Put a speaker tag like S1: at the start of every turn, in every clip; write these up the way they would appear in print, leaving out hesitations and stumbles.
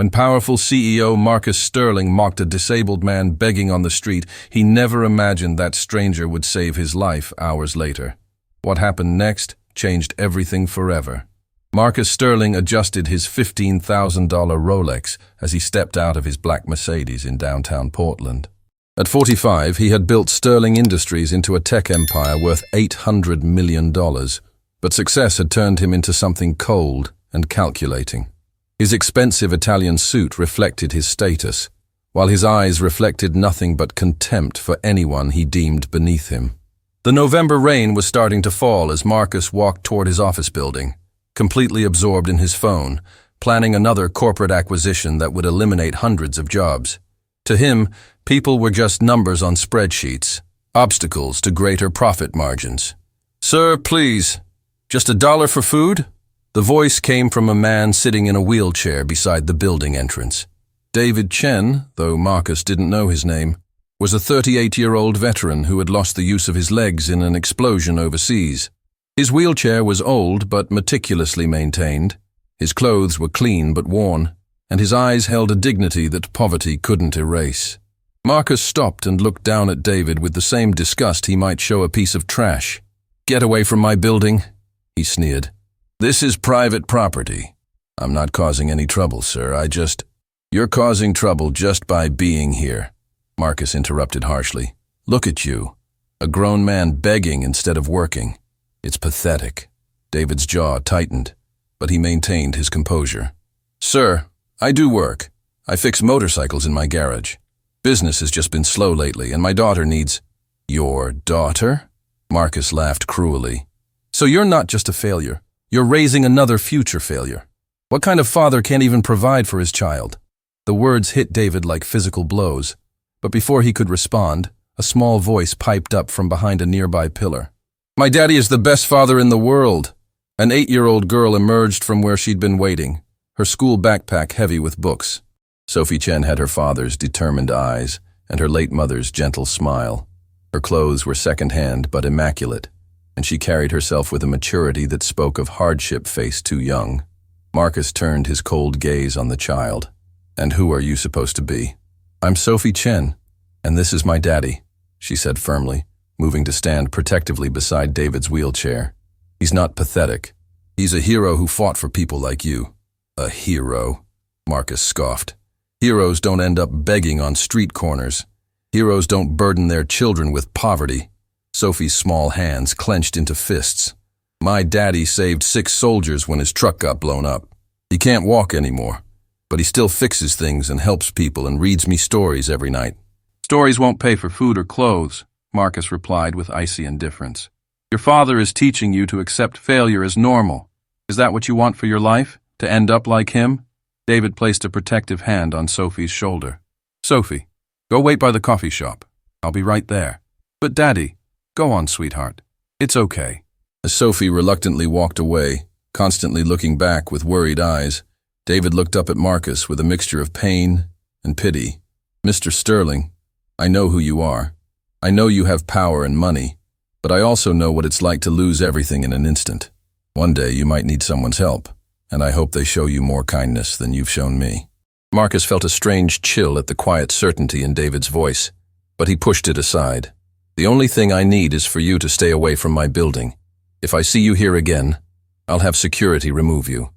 S1: When powerful CEO Marcus Sterling mocked a disabled man begging on the street, he never imagined that stranger would save his life hours later. What happened next changed everything forever. Marcus Sterling adjusted his $15,000 Rolex as he stepped out of his black Mercedes in downtown Portland. At 45, he had built Sterling Industries into a tech empire worth $800 million, but success had turned him into something cold and calculating. His expensive Italian suit reflected his status, while his eyes reflected nothing but contempt for anyone he deemed beneath him. The November rain was starting to fall as Marcus walked toward his office building, completely absorbed in his phone, planning another corporate acquisition that would eliminate hundreds of jobs. To him, people were just numbers on spreadsheets, obstacles to greater profit margins. "Sir, please, just $1 for food?" The voice came from a man sitting in a wheelchair beside the building entrance. David Chen, though Marcus didn't know his name, was a 38-year-old veteran who had lost the use of his legs in an explosion overseas. His wheelchair was old but meticulously maintained. His clothes were clean but worn, and his eyes held a dignity that poverty couldn't erase. Marcus stopped and looked down at David with the same disgust he might show a piece of trash. "Get away from my building," he sneered. "This is private property. I'm not causing any trouble, sir. You're causing trouble just by being here," Marcus interrupted harshly. "Look at you, a grown man begging instead of working. It's pathetic." David's jaw tightened, but he maintained his composure. "Sir, I do work. I fix motorcycles in my garage. Business has just been slow lately, and my daughter needs—" "Your daughter?" Marcus laughed cruelly. "So you're not just a failure. You're raising another future failure. What kind of father can't even provide for his child?" The words hit David like physical blows, but before he could respond, a small voice piped up from behind a nearby pillar. "My daddy is the best father in the world." An 8-year-old girl emerged from where she'd been waiting, her school backpack heavy with books. Sophie Chen had her father's determined eyes and her late mother's gentle smile. Her clothes were second-hand but immaculate, and she carried herself with a maturity that spoke of hardship faced too young. Marcus turned his cold gaze on the child. "And who are you supposed to be?" "I'm Sophie Chen, and this is my daddy," she said firmly, moving to stand protectively beside David's wheelchair. "He's not pathetic. He's a hero who fought for people like you." "A hero?" Marcus scoffed. "Heroes don't end up begging on street corners. Heroes don't burden their children with poverty." Sophie's small hands clenched into fists. "My daddy saved 6 soldiers when his truck got blown up. He can't walk anymore, but he still fixes things and helps people and reads me stories every night." "Stories won't pay for food or clothes," Marcus replied with icy indifference. "Your father is teaching you to accept failure as normal. Is that what you want for your life, to end up like him?" David placed a protective hand on Sophie's shoulder. "Sophie, go wait by the coffee shop. I'll be right there." "But Daddy—" "Go on, sweetheart. It's okay." As Sophie reluctantly walked away, constantly looking back with worried eyes, David looked up at Marcus with a mixture of pain and pity. "Mr. Sterling, I know who you are. I know you have power and money, but I also know what it's like to lose everything in an instant. One day you might need someone's help, and I hope they show you more kindness than you've shown me." Marcus felt a strange chill at the quiet certainty in David's voice, but he pushed it aside. "The only thing I need is for you to stay away from my building. If I see you here again, I'll have security remove you."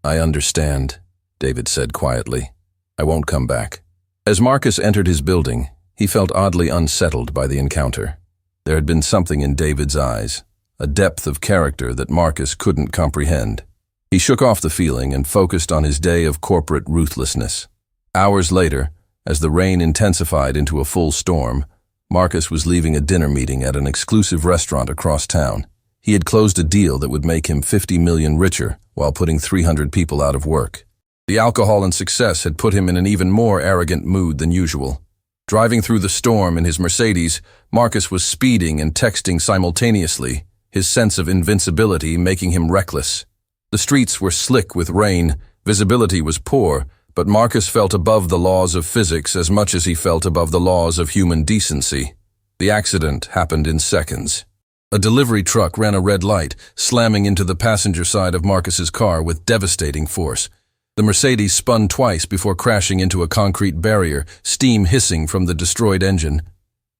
S1: "I understand," David said quietly. "I won't come back." As Marcus entered his building, he felt oddly unsettled by the encounter. There had been something in David's eyes, a depth of character that Marcus couldn't comprehend. He shook off the feeling and focused on his day of corporate ruthlessness. Hours later, as the rain intensified into a full storm, Marcus was leaving a dinner meeting at an exclusive restaurant across town. He had closed a deal that would make him $50 million richer while putting 300 people out of work. The alcohol and success had put him in an even more arrogant mood than usual. Driving through the storm in his Mercedes, Marcus was speeding and texting simultaneously, his sense of invincibility making him reckless. The streets were slick with rain, visibility was poor, but Marcus felt above the laws of physics as much as he felt above the laws of human decency. The accident happened in seconds. A delivery truck ran a red light, slamming into the passenger side of Marcus's car with devastating force. The Mercedes spun twice before crashing into a concrete barrier, steam hissing from the destroyed engine.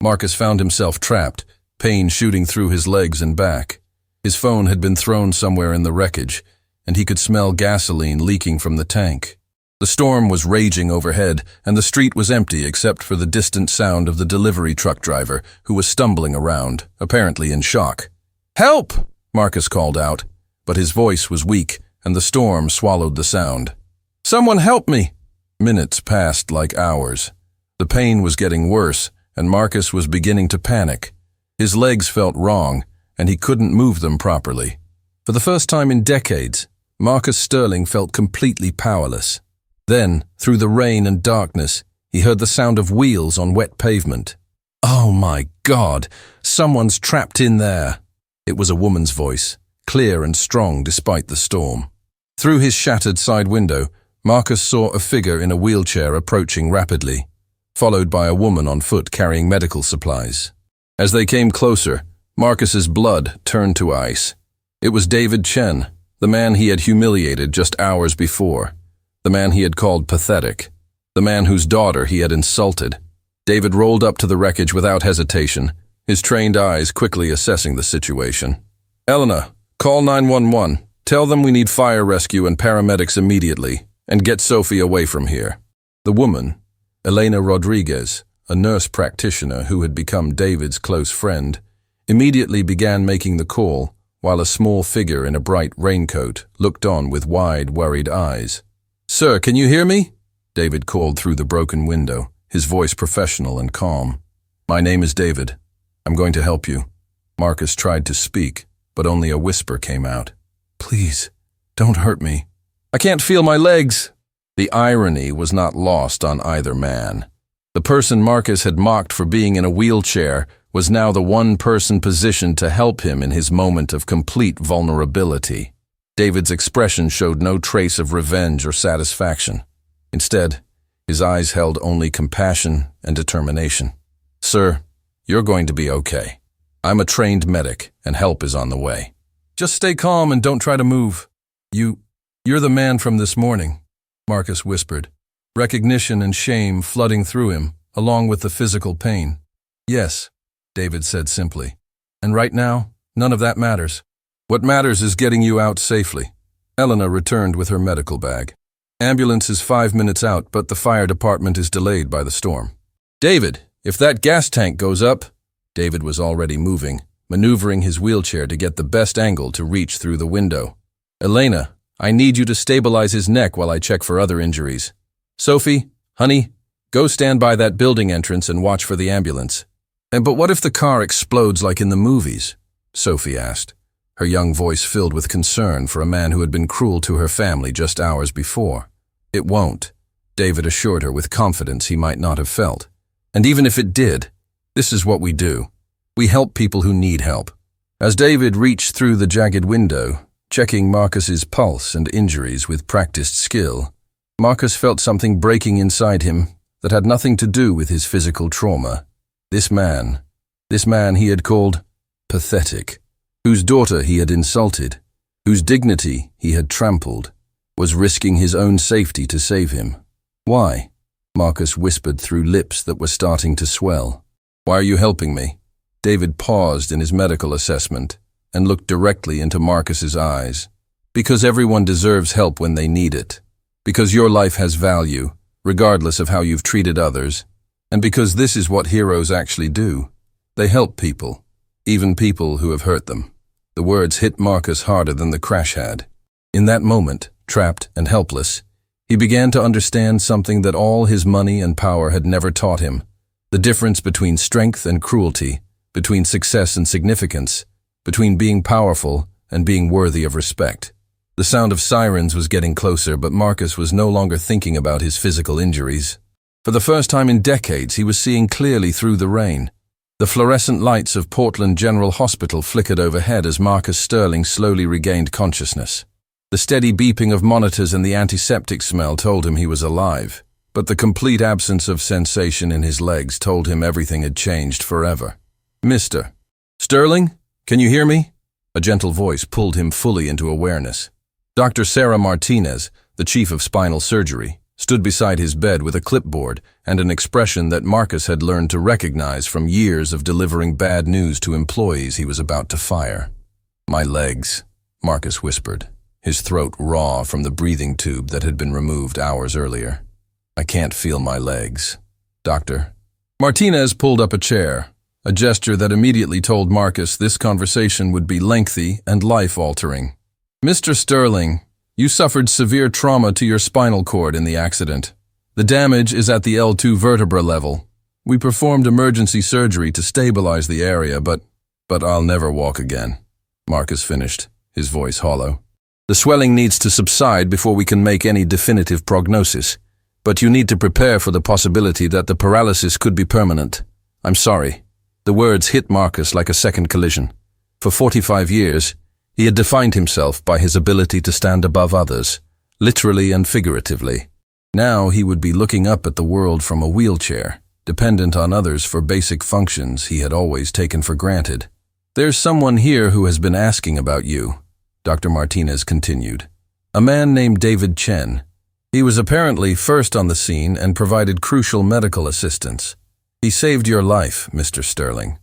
S1: Marcus found himself trapped, pain shooting through his legs and back. His phone had been thrown somewhere in the wreckage, and he could smell gasoline leaking from the tank. The storm was raging overhead, and the street was empty except for the distant sound of the delivery truck driver, who was stumbling around, apparently in shock. "Help!" Marcus called out, but his voice was weak, and the storm swallowed the sound. "Someone help me!" Minutes passed like hours. The pain was getting worse, and Marcus was beginning to panic. His legs felt wrong, and he couldn't move them properly. For the first time in decades, Marcus Sterling felt completely powerless. Then, through the rain and darkness, he heard the sound of wheels on wet pavement. "Oh my God! Someone's trapped in there!" It was a woman's voice, clear and strong despite the storm. Through his shattered side window, Marcus saw a figure in a wheelchair approaching rapidly, followed by a woman on foot carrying medical supplies. As they came closer, Marcus's blood turned to ice. It was David Chen, the man he had humiliated just hours before, the man he had called pathetic, the man whose daughter he had insulted. David rolled up to the wreckage without hesitation, his trained eyes quickly assessing the situation. "Elena, call 911. Tell them we need fire rescue and paramedics immediately, and get Sophie away from here." The woman, Elena Rodriguez, a nurse practitioner who had become David's close friend, immediately began making the call, while a small figure in a bright raincoat looked on with wide, worried eyes. "Sir, can you hear me?" David called through the broken window, his voice professional and calm. "My name is David. I'm going to help you." Marcus tried to speak, but only a whisper came out. "Please, don't hurt me. I can't feel my legs." The irony was not lost on either man. The person Marcus had mocked for being in a wheelchair was now the one person positioned to help him in his moment of complete vulnerability. David's expression showed no trace of revenge or satisfaction. Instead, his eyes held only compassion and determination. "Sir, you're going to be okay. I'm a trained medic, and help is on the way. Just stay calm and don't try to move. You're the man from this morning," Marcus whispered, recognition and shame flooding through him, along with the physical pain. "Yes," David said simply. "And right now, none of that matters. What matters is getting you out safely." Elena returned with her medical bag. "Ambulance is 5 minutes out, but the fire department is delayed by the storm." "David, if that gas tank goes up..." David was already moving, maneuvering his wheelchair to get the best angle to reach through the window. "Elena, I need you to stabilize his neck while I check for other injuries. Sophie, honey, go stand by that building entrance and watch for the ambulance." But what if the car explodes like in the movies?" Sophie asked, her young voice filled with concern for a man who had been cruel to her family just hours before. "It won't," David assured her with confidence he might not have felt. "And even if it did, this is what we do. We help people who need help." As David reached through the jagged window, checking Marcus's pulse and injuries with practiced skill, Marcus felt something breaking inside him that had nothing to do with his physical trauma. This man he had called pathetic, whose daughter he had insulted, whose dignity he had trampled, was risking his own safety to save him. "Why?" Marcus whispered through lips that were starting to swell. "Why are you helping me?" David paused in his medical assessment and looked directly into Marcus's eyes. "Because everyone deserves help when they need it. Because your life has value, regardless of how you've treated others. And because this is what heroes actually do. They help people, even people who have hurt them." The words hit Marcus harder than the crash had. In that moment, trapped and helpless, he began to understand something that all his money and power had never taught him: the difference between strength and cruelty, between success and significance, between being powerful and being worthy of respect. The sound of sirens was getting closer, but Marcus was no longer thinking about his physical injuries. For the first time in decades, he was seeing clearly through the rain. The fluorescent lights of Portland General Hospital flickered overhead as Marcus Sterling slowly regained consciousness. The steady beeping of monitors and the antiseptic smell told him he was alive, but the complete absence of sensation in his legs told him everything had changed forever. "Mr. Sterling, can you hear me?" A gentle voice pulled him fully into awareness. Dr. Sarah Martinez, the chief of spinal surgery, stood beside his bed with a clipboard and an expression that Marcus had learned to recognize from years of delivering bad news to employees he was about to fire. "My legs," Marcus whispered, his throat raw from the breathing tube that had been removed hours earlier. "I can't feel my legs. Doctor?" Martinez pulled up a chair, a gesture that immediately told Marcus this conversation would be lengthy and life-altering. "Mr. Sterling, you suffered severe trauma to your spinal cord in the accident. The damage is at the L2 vertebra level. We performed emergency surgery to stabilize the area, but I'll never walk again," Marcus finished, his voice hollow. "The swelling needs to subside before we can make any definitive prognosis, but you need to prepare for the possibility that the paralysis could be permanent. I'm sorry." The words hit Marcus like a second collision. For 45 years, he had defined himself by his ability to stand above others, literally and figuratively. Now he would be looking up at the world from a wheelchair, dependent on others for basic functions he had always taken for granted. "There's someone here who has been asking about you," Dr. Martinez continued. "A man named David Chen. He was apparently first on the scene and provided crucial medical assistance. He saved your life, Mr. Sterling."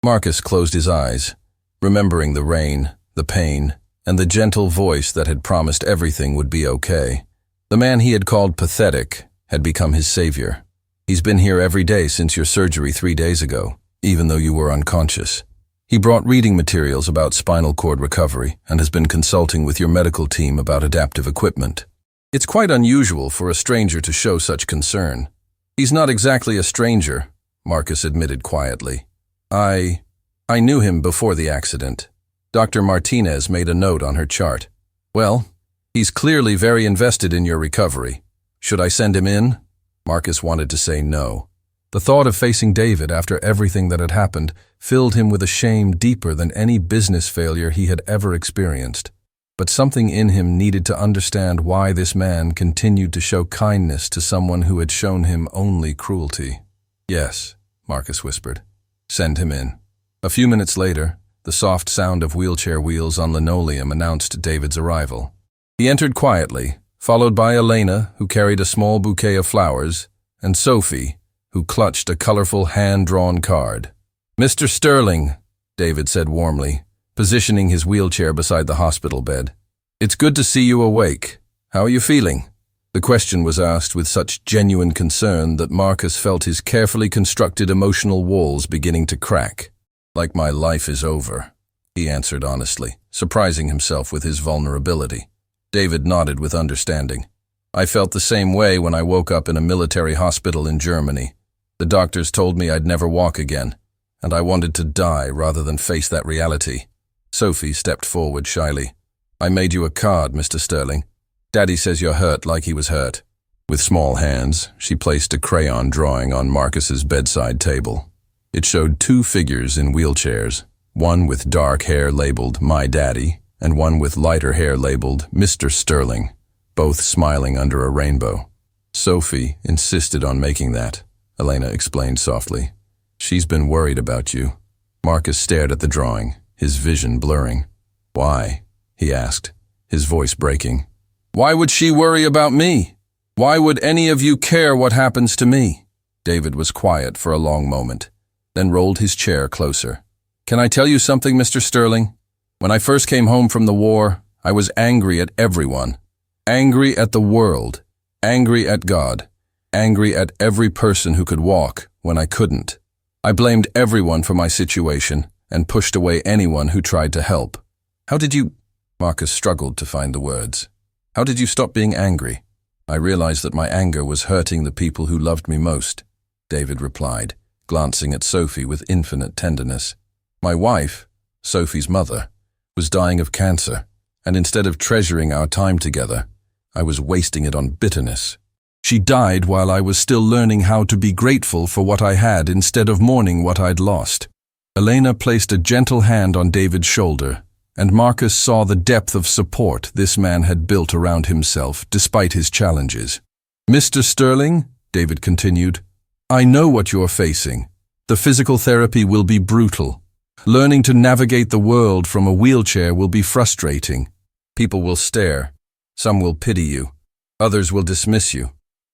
S1: Marcus closed his eyes, remembering the rain, the pain, and the gentle voice that had promised everything would be okay. The man he had called pathetic had become his savior. "He's been here every day since your surgery 3 days ago, even though you were unconscious. He brought reading materials about spinal cord recovery and has been consulting with your medical team about adaptive equipment. It's quite unusual for a stranger to show such concern." "He's not exactly a stranger," Marcus admitted quietly. I knew him before the accident." Dr. Martinez made a note on her chart. "Well, he's clearly very invested in your recovery. Should I send him in?" Marcus wanted to say no. The thought of facing David after everything that had happened filled him with a shame deeper than any business failure he had ever experienced. But something in him needed to understand why this man continued to show kindness to someone who had shown him only cruelty. "Yes," Marcus whispered. "Send him in." A few minutes later, the soft sound of wheelchair wheels on linoleum announced David's arrival. He entered quietly, followed by Elena, who carried a small bouquet of flowers, and Sophie, who clutched a colorful hand-drawn card. "Mr. Sterling," David said warmly, positioning his wheelchair beside the hospital bed. "It's good to see you awake. How are you feeling?" The question was asked with such genuine concern that Marcus felt his carefully constructed emotional walls beginning to crack. "Like my life is over," he answered honestly, surprising himself with his vulnerability. David nodded with understanding. "I felt the same way when I woke up in a military hospital in Germany. The doctors told me I'd never walk again, and I wanted to die rather than face that reality." Sophie stepped forward shyly. "I made you a card, Mr. Sterling. Daddy says you're hurt like he was hurt." With small hands, she placed a crayon drawing on Marcus's bedside table. It showed 2 figures in wheelchairs, one with dark hair labeled "My Daddy," and one with lighter hair labeled "Mr. Sterling," both smiling under a rainbow. "Sophie insisted on making that," Elena explained softly. "She's been worried about you." Marcus stared at the drawing, his vision blurring. "Why?" he asked, his voice breaking. "Why would she worry about me? Why would any of you care what happens to me?" David was quiet for a long moment, then rolled his chair closer. "Can I tell you something, Mr. Sterling? When I first came home from the war, I was angry at everyone. Angry at the world. Angry at God. Angry at every person who could walk when I couldn't. I blamed everyone for my situation and pushed away anyone who tried to help. How did you—" Marcus struggled to find the words. "How did you stop being angry?" "I realized that my anger was hurting the people who loved me most," David replied, glancing at Sophie with infinite tenderness. "My wife, Sophie's mother, was dying of cancer, and instead of treasuring our time together, I was wasting it on bitterness. She died while I was still learning how to be grateful for what I had instead of mourning what I'd lost." Elena placed a gentle hand on David's shoulder, and Marcus saw the depth of support this man had built around himself despite his challenges. "Mr. Sterling," David continued, "I know what you're facing. The physical therapy will be brutal. Learning to navigate the world from a wheelchair will be frustrating. People will stare. Some will pity you. Others will dismiss you,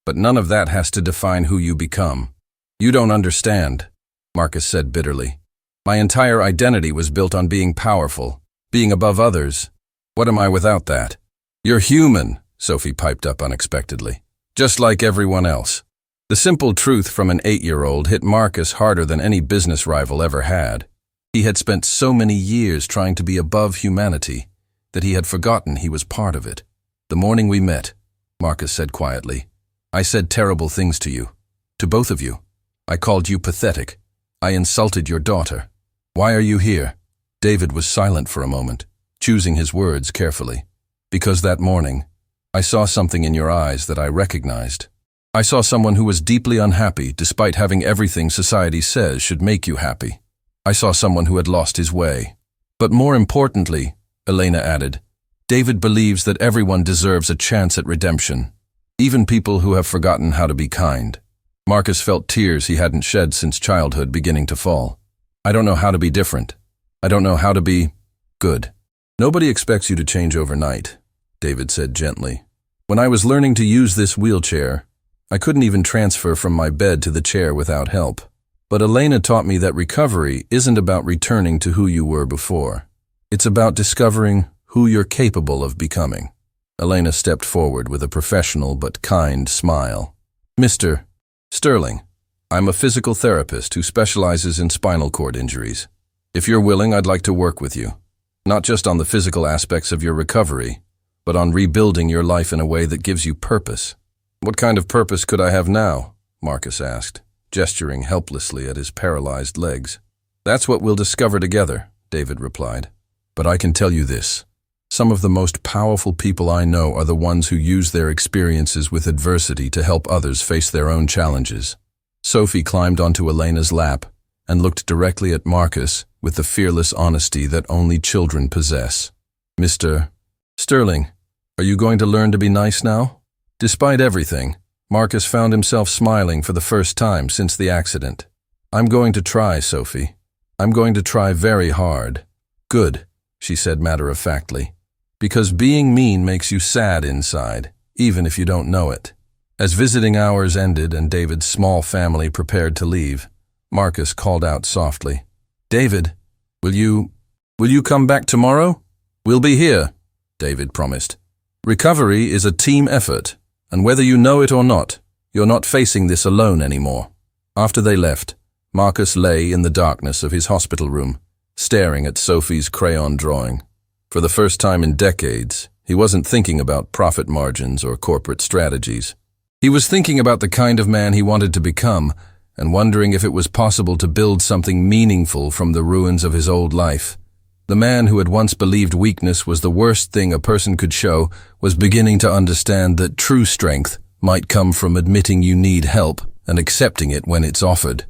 S1: but none of that has to define who you become. You don't understand, Marcus said bitterly. My entire identity was built on being powerful, being above others. What am I without that? You're human, Sophie piped up unexpectedly. Just like everyone else. The simple truth from an 8-year-old hit Marcus harder than any business rival ever had. He had spent so many years trying to be above humanity that he had forgotten he was part of it. The morning we met, Marcus said quietly, I said terrible things to you. To both of you. I called you pathetic. I insulted your daughter. Why are you here? David was silent for a moment, choosing his words carefully. Because that morning, I saw something in your eyes that I recognized. I saw someone who was deeply unhappy despite having everything society says should make you happy. I saw someone who had lost his way. But more importantly, Elena added, David believes that everyone deserves a chance at redemption, even people who have forgotten how to be kind. Marcus felt tears he hadn't shed since childhood beginning to fall. I don't know how to be different. I don't know how to be good. Nobody expects you to change overnight, David said gently. When I was learning to use this wheelchair, I couldn't even transfer from my bed to the chair without help. But Elena taught me that recovery isn't about returning to who you were before. It's about discovering who you're capable of becoming. Elena stepped forward with a professional but kind smile. Mr. Sterling, I'm a physical therapist who specializes in spinal cord injuries. If you're willing, I'd like to work with you. Not just on the physical aspects of your recovery, but on rebuilding your life in a way that gives you purpose. What kind of purpose could I have now? Marcus asked, gesturing helplessly at his paralyzed legs. That's what we'll discover together, David replied. But I can tell you this. Some of the most powerful people I know are the ones who use their experiences with adversity to help others face their own challenges. Sophie climbed onto Elena's lap and looked directly at Marcus with the fearless honesty that only children possess. Mr. Sterling, are you going to learn to be nice now? Despite everything, Marcus found himself smiling for the first time since the accident. I'm going to try, Sophie. I'm going to try very hard. Good, she said matter-of-factly. Because being mean makes you sad inside, even if you don't know it. As visiting hours ended and David's small family prepared to leave, Marcus called out softly, David, will you come back tomorrow? We'll be here, David promised. Recovery is a team effort, and whether you know it or not, you're not facing this alone anymore. After they left, Marcus lay in the darkness of his hospital room, staring at Sophie's crayon drawing. For the first time in decades, he wasn't thinking about profit margins or corporate strategies. He was thinking about the kind of man he wanted to become and wondering if it was possible to build something meaningful from the ruins of his old life. The man who had once believed weakness was the worst thing a person could show was beginning to understand that true strength might come from admitting you need help and accepting it when it's offered.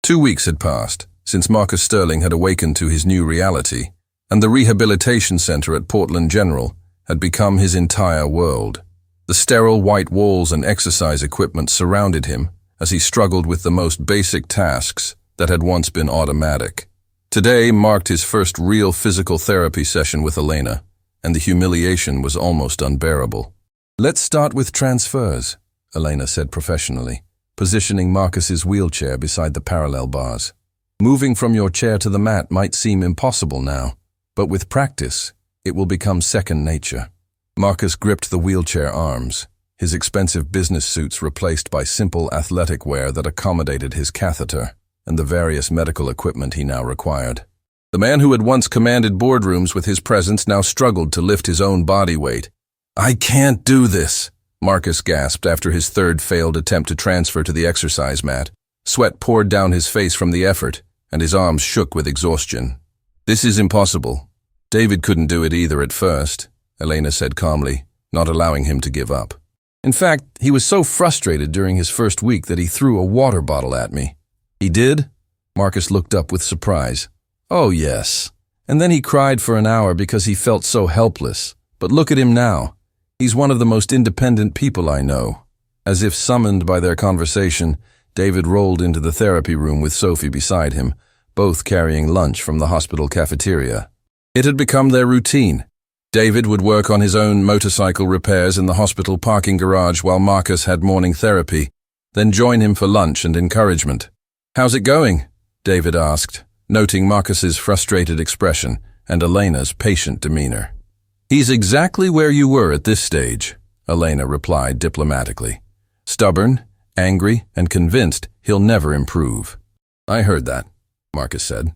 S1: 2 weeks had passed since Marcus Sterling had awakened to his new reality, and the rehabilitation center at Portland General had become his entire world. The sterile white walls and exercise equipment surrounded him as he struggled with the most basic tasks that had once been automatic. Today marked his first real physical therapy session with Elena, and the humiliation was almost unbearable. Let's start with transfers, Elena said professionally, positioning Marcus's wheelchair beside the parallel bars. Moving from your chair to the mat might seem impossible now, but with practice, it will become second nature. Marcus gripped the wheelchair arms, his expensive business suits replaced by simple athletic wear that accommodated his catheter and the various medical equipment he now required. The man who had once commanded boardrooms with his presence now struggled to lift his own body weight. I can't do this, Marcus gasped after his third failed attempt to transfer to the exercise mat. Sweat poured down his face from the effort, and his arms shook with exhaustion. This is impossible. David couldn't do it either at first, Elena said calmly, not allowing him to give up. In fact, he was so frustrated during his first week that he threw a water bottle at me. He did? Marcus looked up with surprise. Oh, yes. And then he cried for an hour because he felt so helpless. But look at him now. He's one of the most independent people I know. As if summoned by their conversation, David rolled into the therapy room with Sophie beside him, both carrying lunch from the hospital cafeteria. It had become their routine. David would work on his own motorcycle repairs in the hospital parking garage while Marcus had morning therapy, then join him for lunch and encouragement. "How's it going?" David asked, noting Marcus's frustrated expression and Elena's patient demeanor. "He's exactly where you were at this stage," Elena replied diplomatically. "Stubborn, angry, and convinced he'll never improve." "I heard that," Marcus said,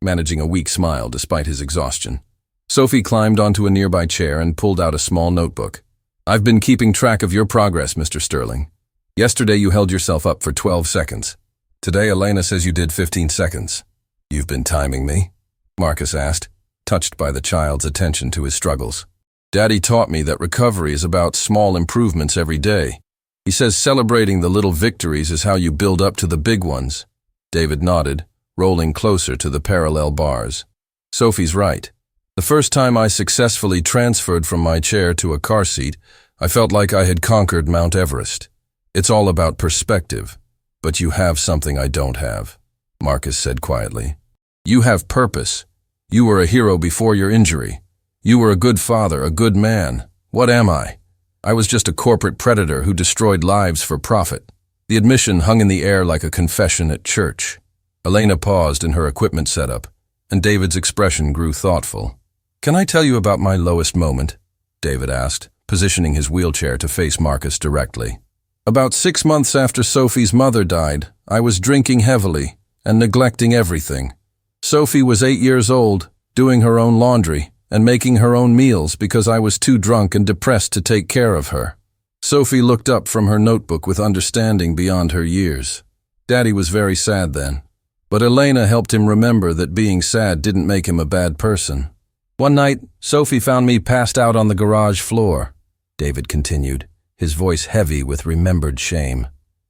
S1: managing a weak smile despite his exhaustion. Sophie climbed onto a nearby chair and pulled out a small notebook. "I've been keeping track of your progress, Mr. Sterling. Yesterday you held yourself up for 12 seconds. Today Elena says you did 15 seconds. You've been timing me?" Marcus asked, touched by the child's attention to his struggles. "Daddy taught me that recovery is about small improvements every day. He says celebrating the little victories is how you build up to the big ones." David nodded, rolling closer to the parallel bars. "Sophie's right. The first time I successfully transferred from my chair to a car seat, I felt like I had conquered Mount Everest. It's all about perspective, but you have something I don't have," Marcus said quietly. "You have purpose. You were a hero before your injury. You were a good father, a good man. What am I? I was just a corporate predator who destroyed lives for profit." The admission hung in the air like a confession at church. Elena paused in her equipment setup, and David's expression grew thoughtful. "Can I tell you about my lowest moment?" David asked, positioning his wheelchair to face Marcus directly. "About 6 months after Sophie's mother died, I was drinking heavily and neglecting everything. Sophie was 8 years old, doing her own laundry and making her own meals because I was too drunk and depressed to take care of her. Sophie looked up from her notebook with understanding beyond her years. Daddy was very sad then, but Elena helped him remember that being sad didn't make him a bad person. One night, Sophie found me passed out on the garage floor," David continued, his voice heavy with remembered shame.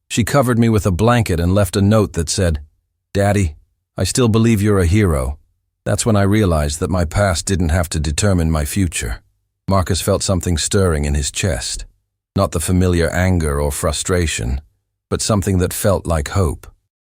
S1: "She covered me with a blanket and left a note that said, 'Daddy, I still believe you're a hero.' That's when I realized that my past didn't have to determine my future." Marcus felt something stirring in his chest. Not the familiar anger or frustration, but something that felt like hope.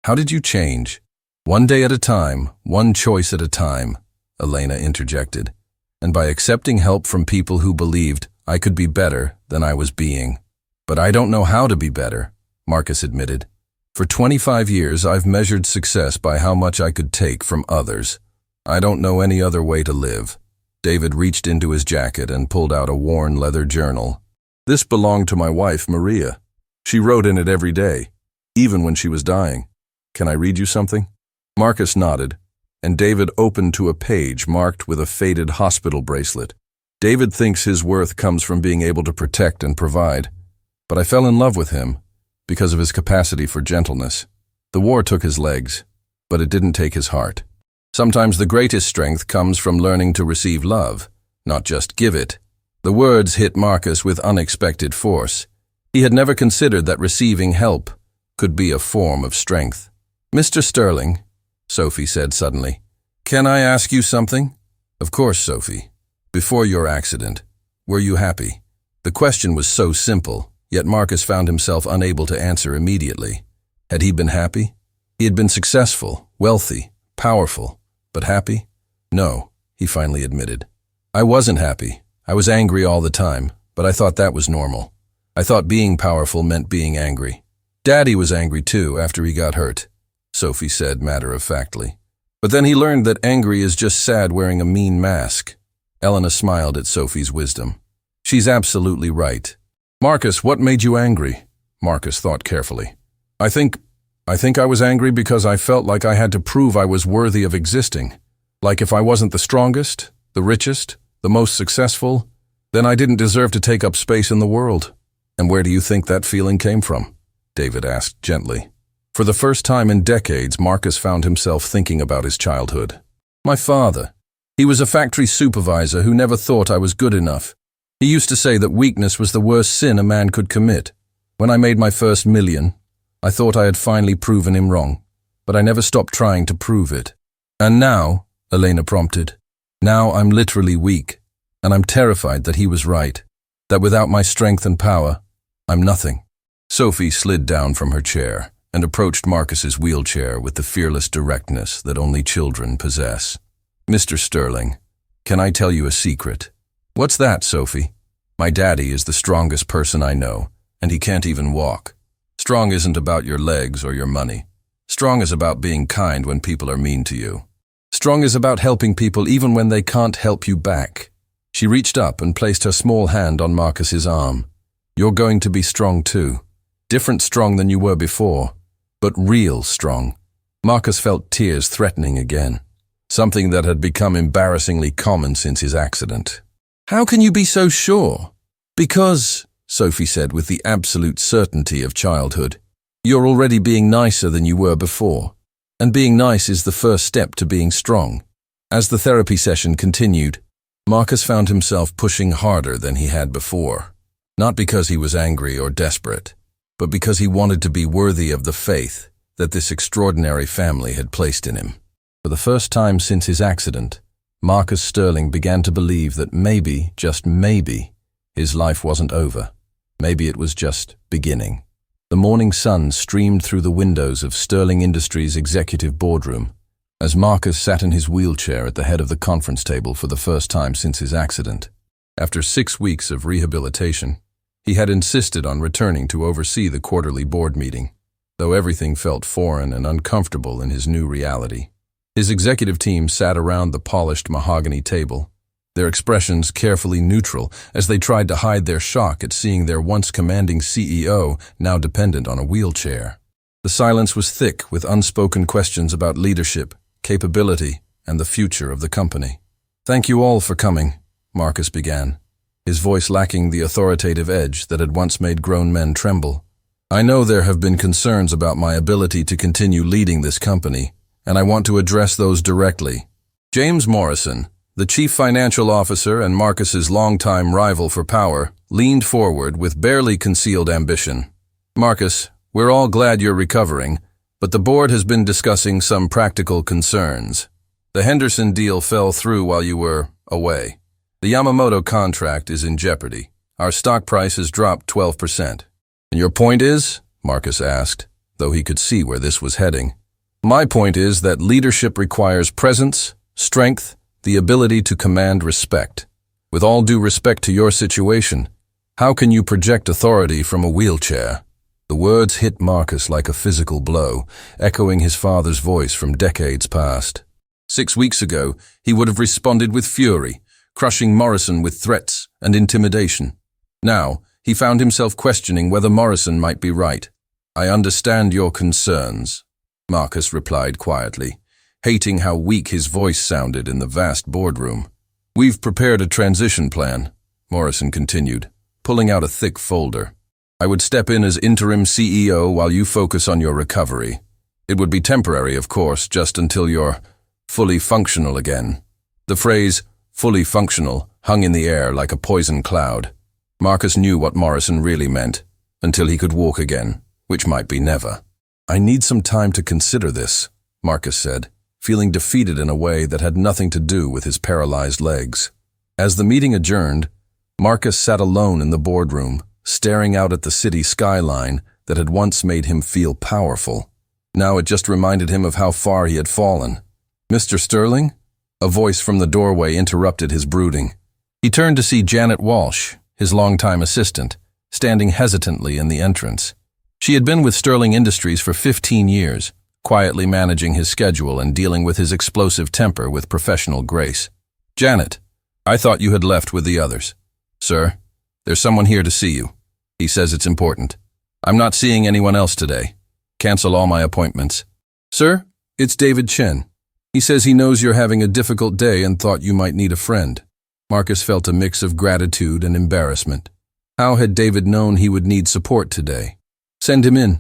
S1: "How did you change?" "One day at a time, one choice at a time," Elena interjected, "and by accepting help from people who believed I could be better than I was being." "But I don't know how to be better," Marcus admitted. "For 25 years I've measured success by how much I could take from others. I don't know any other way to live." David reached into his jacket and pulled out a worn leather journal. "This belonged to my wife, Maria. She wrote in it every day, even when she was dying. Can I read you something?" Marcus nodded, and David opened to a page marked with a faded hospital bracelet. "David thinks his worth comes from being able to protect and provide, but I fell in love with him because of his capacity for gentleness. The war took his legs, but it didn't take his heart. Sometimes the greatest strength comes from learning to receive love, not just give it." The words hit Marcus with unexpected force. He had never considered that receiving help could be a form of strength. "Mr. Sterling," Sophie said suddenly, "can I ask you something?" "Of course, Sophie. Before your accident, were you happy?" The question was so simple, yet Marcus found himself unable to answer immediately. Had he been happy? He had been successful, wealthy, powerful, but happy? No, he finally admitted. "I wasn't happy. I was angry all the time, but I thought that was normal. I thought being powerful meant being angry. Daddy was angry too after he got hurt," Sophie said matter-of-factly. "But then he learned that angry is just sad wearing a mean mask." Elena smiled at Sophie's wisdom. "She's absolutely right." "Marcus, what made you angry?" Marcus thought carefully. I think I was angry because I felt like I had to prove I was worthy of existing. Like if I wasn't the strongest, the richest, the most successful, then I didn't deserve to take up space in the world." "And where do you think that feeling came from?" David asked gently. For the first time in decades, Marcus found himself thinking about his childhood. "My father. He was a factory supervisor who never thought I was good enough. He used to say that weakness was the worst sin a man could commit. When I made my first million, I thought I had finally proven him wrong, but I never stopped trying to prove it. And now," Elena prompted, "now I'm literally weak, and I'm terrified that he was right, that without my strength and power, I'm nothing." Sophie slid down from her chair and approached Marcus's wheelchair with the fearless directness that only children possess. "Mr. Sterling, can I tell you a secret?" What's that, Sophie? My daddy is the strongest person I know, and he can't even walk. Strong isn't about your legs or your money. Strong is about being kind when people are mean to you. Strong is about helping people even when they can't help you back. She reached up and placed her small hand on Marcus's arm. You're going to be strong too. Different strong than you were before, but real strong. Marcus felt tears threatening again, something that had become embarrassingly common since his accident. How can you be so sure? Because, Sophie said with the absolute certainty of childhood, you're already being nicer than you were before. And being nice is the first step to being strong. As the therapy session continued, Marcus found himself pushing harder than he had before. Not because he was angry or desperate, but because he wanted to be worthy of the faith that this extraordinary family had placed in him. For the first time since his accident, Marcus Sterling began to believe that maybe, just maybe, his life wasn't over. Maybe it was just beginning. The morning sun streamed through the windows of Sterling Industries' executive boardroom as Marcus sat in his wheelchair at the head of the conference table for the first time since his accident. After 6 weeks of rehabilitation, he had insisted on returning to oversee the quarterly board meeting, though everything felt foreign and uncomfortable in his new reality. His executive team sat around the polished mahogany table, their expressions carefully neutral as they tried to hide their shock at seeing their once commanding CEO now dependent on a wheelchair. The silence was thick with unspoken questions about leadership, capability, and the future of the company. Thank you all for coming, Marcus began, his voice lacking the authoritative edge that had once made grown men tremble. I know there have been concerns about my ability to continue leading this company, and I want to address those directly. James Morrison, the chief financial officer and Marcus's longtime rival for power, leaned forward with barely concealed ambition. Marcus, we're all glad you're recovering, but the board has been discussing some practical concerns. The Henderson deal fell through while you were away. The Yamamoto contract is in jeopardy. Our stock price has dropped 12%. And your point is? Marcus asked, though he could see where this was heading. My point is that leadership requires presence, strength, the ability to command respect. With all due respect to your situation, how can you project authority from a wheelchair? The words hit Marcus like a physical blow, echoing his father's voice from decades past. 6 weeks ago, he would have responded with fury, crushing Morrison with threats and intimidation. Now, he found himself questioning whether Morrison might be right. I understand your concerns, Marcus replied quietly, hating how weak his voice sounded in the vast boardroom. We've prepared a transition plan, Morrison continued, pulling out a thick folder. I would step in as interim CEO while you focus on your recovery. It would be temporary, of course, just until you're fully functional again. The phrase, fully functional, hung in the air like a poison cloud. Marcus knew what Morrison really meant, until he could walk again, which might be never. I need some time to consider this, Marcus said, feeling defeated in a way that had nothing to do with his paralyzed legs. As the meeting adjourned, Marcus sat alone in the boardroom, staring out at the city skyline that had once made him feel powerful. Now it just reminded him of how far he had fallen. Mr. Sterling? A voice from the doorway interrupted his brooding. He turned to see Janet Walsh, his longtime assistant, standing hesitantly in the entrance. She had been with Sterling Industries for 15 years, quietly managing his schedule and dealing with his explosive temper with professional grace. Janet, I thought you had left with the others. Sir, there's someone here to see you. He says it's important. I'm not seeing anyone else today. Cancel all my appointments. Sir, it's David Chen. He says he knows you're having a difficult day and thought you might need a friend. Marcus felt a mix of gratitude and embarrassment. How had David known he would need support today? Send him in,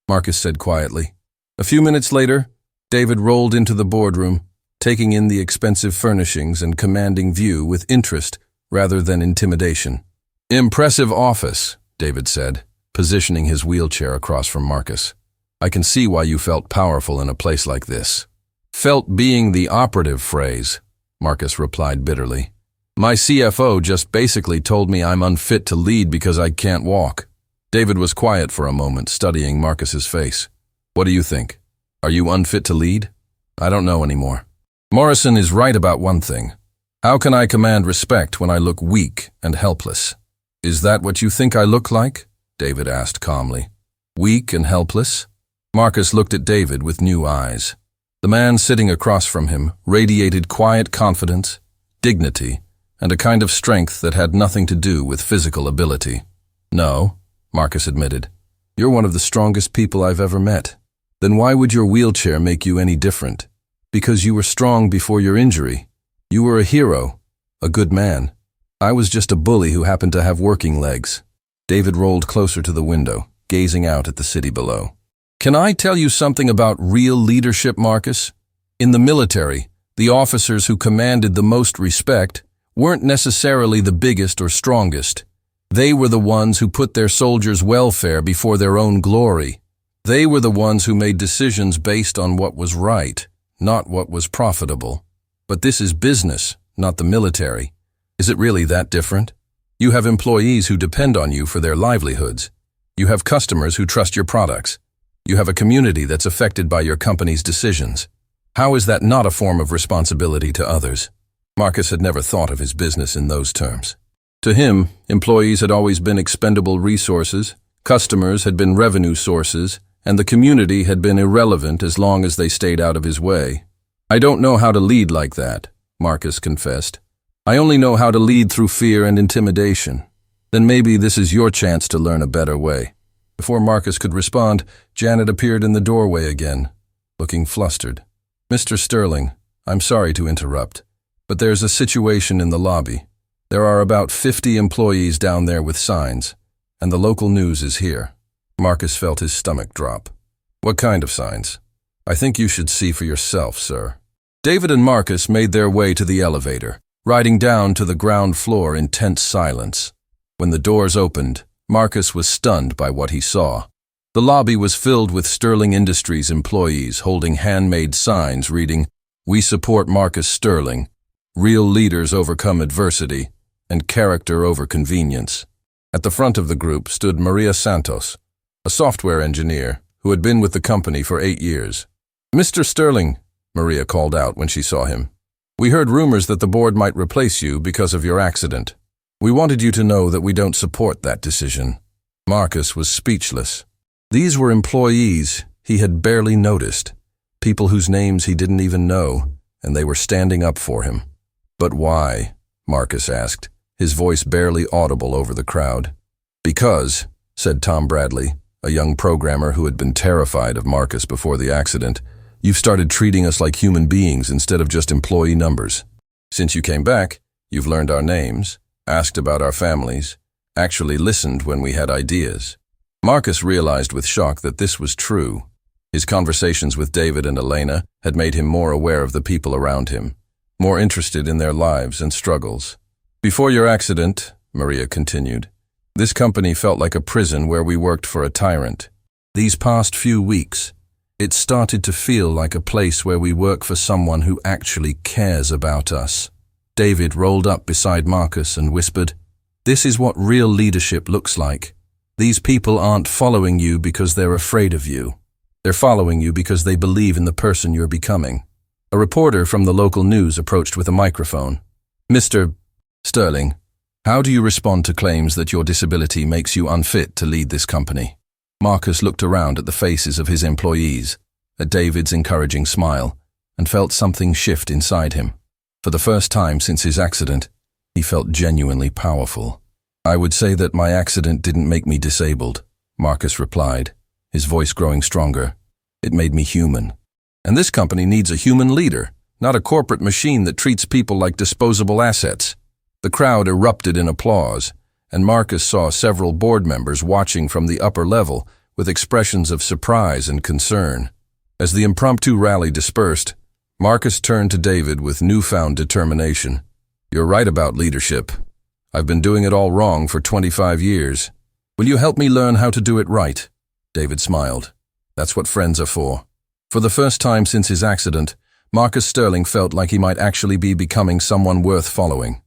S1: Marcus said quietly. A few minutes later, David rolled into the boardroom, taking in the expensive furnishings and commanding view with interest rather than intimidation. Impressive office, David said, positioning his wheelchair across from Marcus. I can see why you felt powerful in a place like this. Felt being the operative phrase, Marcus replied bitterly. My CFO just basically told me I'm unfit to lead because I can't walk. David was quiet for a moment, studying Marcus's face. What do you think? Are you unfit to lead? I don't know anymore. Morrison is right about one thing. How can I command respect when I look weak and helpless? Is that what you think I look like? David asked calmly. Weak and helpless? Marcus looked at David with new eyes. The man sitting across from him radiated quiet confidence, dignity, and a kind of strength that had nothing to do with physical ability. No, Marcus admitted. You're one of the strongest people I've ever met. Then why would your wheelchair make you any different? Because you were strong before your injury. You were a hero, a good man. I was just a bully who happened to have working legs. David rolled closer to the window, gazing out at the city below. Can I tell you something about real leadership, Marcus? In the military, the officers who commanded the most respect weren't necessarily the biggest or strongest. They were the ones who put their soldiers' welfare before their own glory. They were the ones who made decisions based on what was right, not what was profitable. But this is business, not the military. Is it really that different? You have employees who depend on you for their livelihoods. You have customers who trust your products. You have a community that's affected by your company's decisions. How is that not a form of responsibility to others? Marcus had never thought of his business in those terms. To him, employees had always been expendable resources, customers had been revenue sources, and the community had been irrelevant as long as they stayed out of his way. I don't know how to lead like that, Marcus confessed. I only know how to lead through fear and intimidation. Then maybe this is your chance to learn a better way. Before Marcus could respond, Janet appeared in the doorway again, looking flustered. Mr. Sterling, I'm sorry to interrupt, but there's a situation in the lobby. There are about 50 employees down there with signs, and the local news is here. Marcus felt his stomach drop. What kind of signs? I think you should see for yourself, sir. David and Marcus made their way to the elevator, riding down to the ground floor in tense silence. When the doors opened, Marcus was stunned by what he saw. The lobby was filled with Sterling Industries employees holding handmade signs reading, "We support Marcus Sterling. Real leaders overcome adversity, and character over convenience." At the front of the group stood Maria Santos, a software engineer who had been with the company for 8 years. "Mr. Sterling," Maria called out when she saw him, "we heard rumors that the board might replace you because of your accident. We wanted you to know that we don't support that decision." Marcus was speechless. These were employees he had barely noticed, people whose names he didn't even know, and they were standing up for him. "But why?" Marcus asked, his voice barely audible over the crowd. "Because," said Tom Bradley, a young programmer who had been terrified of Marcus before the accident, "you've started treating us like human beings instead of just employee numbers. Since you came back, you've learned our names, asked about our families, actually listened when we had ideas." Marcus realized with shock that this was true. His conversations with David and Elena had made him more aware of the people around him, more interested in their lives and struggles. "Before your accident," Maria continued, "this company felt like a prison where we worked for a tyrant. These past few weeks, it started to feel like a place where we work for someone who actually cares about us." David rolled up beside Marcus and whispered, "This is what real leadership looks like. These people aren't following you because they're afraid of you. They're following you because they believe in the person you're becoming." A reporter from the local news approached with a microphone. "Mr. Sterling, how do you respond to claims that your disability makes you unfit to lead this company?" Marcus looked around at the faces of his employees, at David's encouraging smile, and felt something shift inside him. For the first time since his accident, he felt genuinely powerful. "I would say that my accident didn't make me disabled," Marcus replied, his voice growing stronger. "It made me human. And this company needs a human leader, not a corporate machine that treats people like disposable assets." The crowd erupted in applause, and Marcus saw several board members watching from the upper level with expressions of surprise and concern. As the impromptu rally dispersed, Marcus turned to David with newfound determination. "You're right about leadership. I've been doing it all wrong for 25 years. Will you help me learn how to do it right?" David smiled. "That's what friends are for." For the first time since his accident, Marcus Sterling felt like he might actually be becoming someone worth following.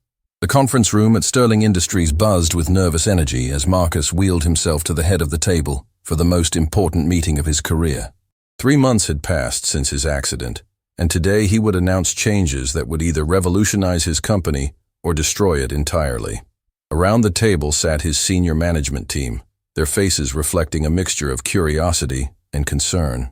S1: The conference room at Sterling Industries buzzed with nervous energy as Marcus wheeled himself to the head of the table for the most important meeting of his career. 3 months had passed since his accident, and today he would announce changes that would either revolutionize his company or destroy it entirely. Around the table sat his senior management team, their faces reflecting a mixture of curiosity and concern.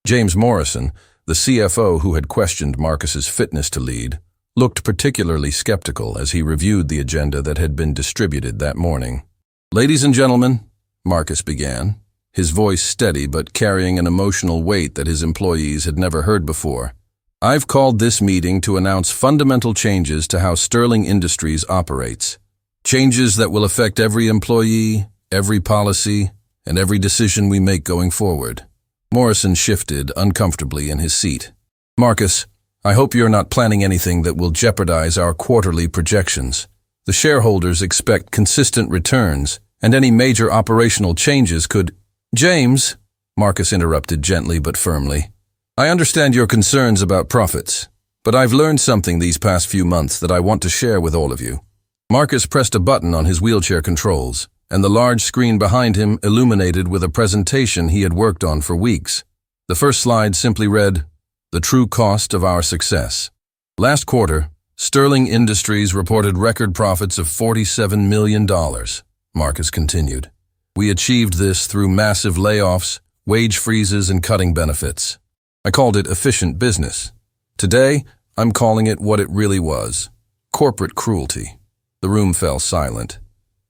S1: James Morrison, the CFO who had questioned Marcus's fitness to lead, looked particularly skeptical as he reviewed the agenda that had been distributed that morning. "Ladies and gentlemen," Marcus began, his voice steady but carrying an emotional weight that his employees had never heard before. "I've called this meeting to announce fundamental changes to how Sterling Industries operates. Changes that will affect every employee, every policy, and every decision we make going forward." Morrison shifted uncomfortably in his seat. "Marcus, I hope you're not planning anything that will jeopardize our quarterly projections. The shareholders expect consistent returns, and any major operational changes could—" "James," Marcus interrupted gently but firmly, "I understand your concerns about profits, but I've learned something these past few months that I want to share with all of you." Marcus pressed a button on his wheelchair controls, and the large screen behind him illuminated with a presentation he had worked on for weeks. The first slide simply read, "The true cost of our success." Last quarter, Sterling Industries reported record profits of $47 million, Marcus continued. "We achieved this through massive layoffs, wage freezes, and cutting benefits. I called it efficient business. Today, I'm calling it what it really was: corporate cruelty." The room fell silent.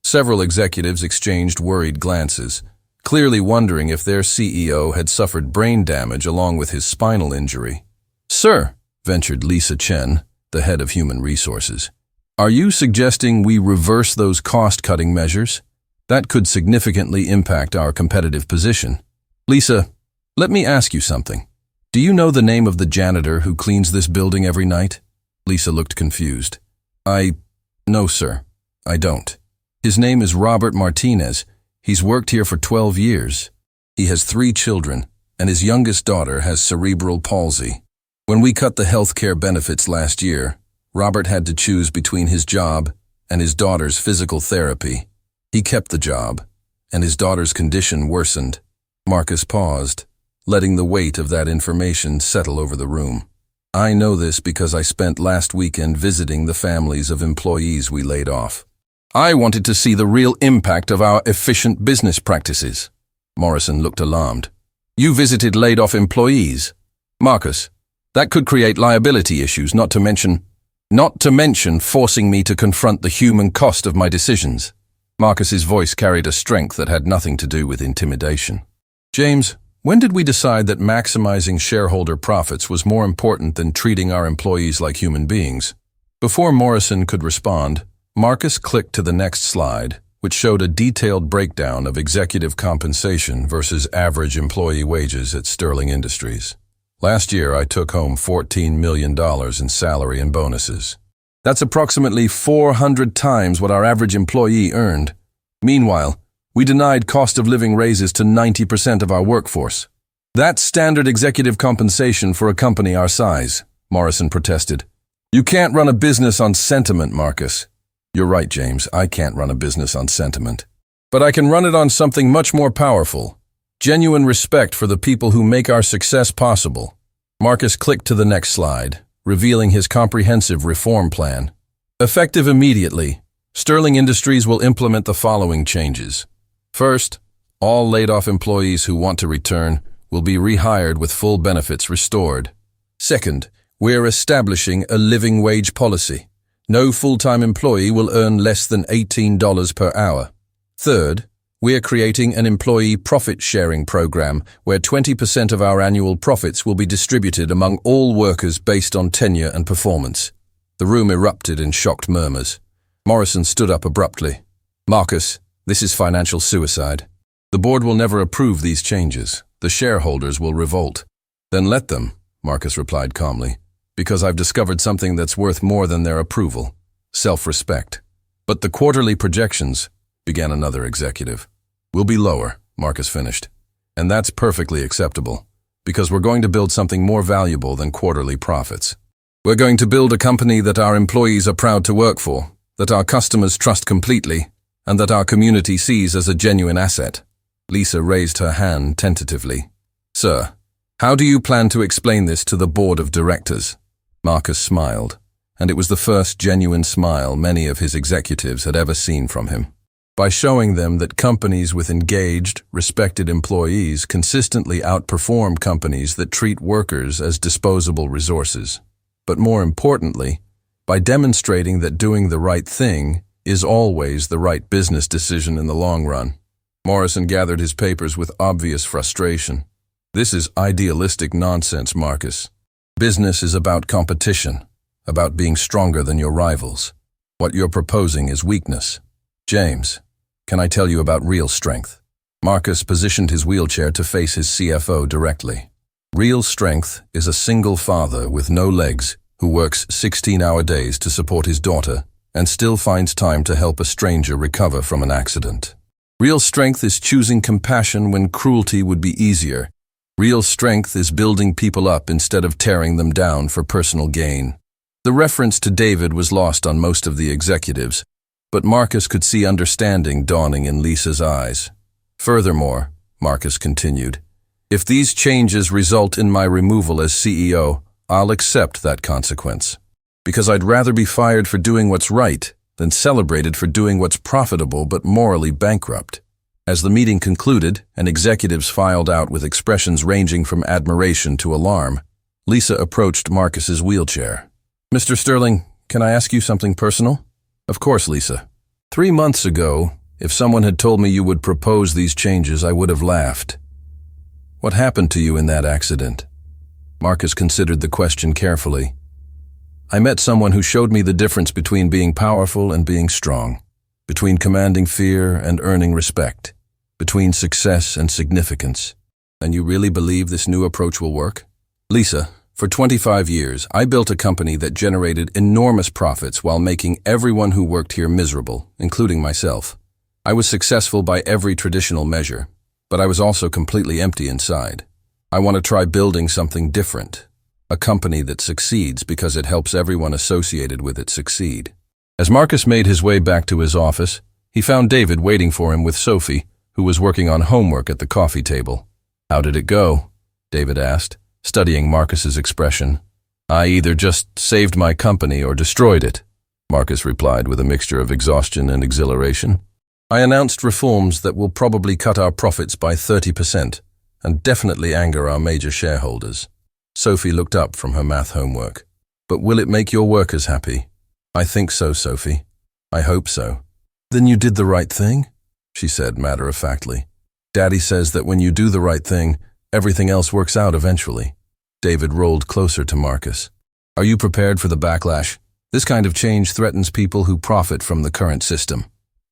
S1: Several executives exchanged worried glances, clearly wondering if their CEO had suffered brain damage along with his spinal injury. "Sir," ventured Lisa Chen, the head of human resources, "are you suggesting we reverse those cost-cutting measures? That could significantly impact our competitive position." "Lisa, let me ask you something. Do you know the name of the janitor who cleans this building every night?" Lisa looked confused. No, sir, I don't. His name is Robert Martinez. He's worked here for 12 years. He has 3 children, and his youngest daughter has cerebral palsy. When we cut the health care benefits last year, Robert had to choose between his job and his daughter's physical therapy. He kept the job, and his daughter's condition worsened. Marcus paused, letting the weight of that information settle over the room. "I know this because I spent last weekend visiting the families of employees we laid off. I wanted to see the real impact of our efficient business practices." Morrison looked alarmed. "You visited laid-off employees? Marcus, that could create liability issues, not to mention forcing me to confront the human cost of my decisions." Marcus's voice carried a strength that had nothing to do with intimidation. "James, when did we decide that maximizing shareholder profits was more important than treating our employees like human beings?" Before Morrison could respond, Marcus clicked to the next slide, which showed a detailed breakdown of executive compensation versus average employee wages at Sterling Industries. "Last year, I took home $14 million in salary and bonuses. That's approximately 400 times what our average employee earned. Meanwhile, we denied cost of living raises to 90% of our workforce. That's standard executive compensation for a company our size," Morrison protested. "You can't run a business on sentiment, Marcus." "You're right, James, I can't run a business on sentiment. But I can run it on something much more powerful: genuine respect for the people who make our success possible." Marcus clicked to the next slide, revealing his comprehensive reform plan. Effective immediately, Sterling Industries will implement the following changes. First, all laid-off employees who want to return will be rehired with full benefits restored. Second, we're establishing a living wage policy. No full-time employee will earn less than $18 per hour. Third, we're creating an employee profit-sharing program where 20% of our annual profits will be distributed among all workers based on tenure and performance. The room erupted in shocked murmurs. Morrison stood up abruptly. "Marcus, this is financial suicide. The board will never approve these changes. The shareholders will revolt." "Then let them," Marcus replied calmly, "because I've discovered something that's worth more than their approval: self-respect." "But the quarterly projections," began another executive. "Will be lower," Marcus finished. "And that's perfectly acceptable, because we're going to build something more valuable than quarterly profits. We're going to build a company that our employees are proud to work for, that our customers trust completely, and that our community sees as a genuine asset." Lisa raised her hand tentatively. "Sir, How do you plan to explain this to the board of directors? Marcus smiled, and it was the first genuine smile many of his executives had ever seen from him. By showing them that companies with engaged, respected employees consistently outperform companies that treat workers as disposable resources. But more importantly, by demonstrating that doing the right thing is always the right business decision in the long run. Morrison gathered his papers with obvious frustration. This is idealistic nonsense, Marcus. Business is about competition, about being stronger than your rivals. What you're proposing is weakness. James, can I tell you about real strength? Marcus positioned his wheelchair to face his CFO directly. Real strength is a single father with no legs who works 16-hour days to support his daughter and still finds time to help a stranger recover from an accident. Real strength is choosing compassion when cruelty would be easier. Real strength is building people up instead of tearing them down for personal gain. The reference to David was lost on most of the executives, but Marcus could see understanding dawning in Lisa's eyes. Furthermore, Marcus continued, if these changes result in my removal as CEO, I'll accept that consequence. Because I'd rather be fired for doing what's right than celebrated for doing what's profitable but morally bankrupt. As the meeting concluded and executives filed out with expressions ranging from admiration to alarm, Lisa approached Marcus's wheelchair. Mr. Sterling, can I ask you something personal? Of course, Lisa. 3 months ago, if someone had told me you would propose these changes, I would have laughed. What happened to you in that accident? Marcus considered the question carefully. I met someone who showed me the difference between being powerful and being strong, between commanding fear and earning respect, between success and significance. And you really believe this new approach will work? Lisa, for 25 years, I built a company that generated enormous profits while making everyone who worked here miserable, including myself. I was successful by every traditional measure, but I was also completely empty inside. I want to try building something different, a company that succeeds because it helps everyone associated with it succeed. As Marcus made his way back to his office, he found David waiting for him with Sophie, who was working on homework at the coffee table. How did it go? David asked, studying Marcus's expression. I either just saved my company or destroyed it, Marcus replied with a mixture of exhaustion and exhilaration. I announced reforms that will probably cut our profits by 30% and definitely anger our major shareholders. Sophie looked up from her math homework. But will it make your workers happy? I think so, Sophie. I hope so. Then you did the right thing? She said matter-of-factly. Daddy says that when you do the right thing, everything else works out eventually. David rolled closer to Marcus. Are you prepared for the backlash? This kind of change threatens people who profit from the current system.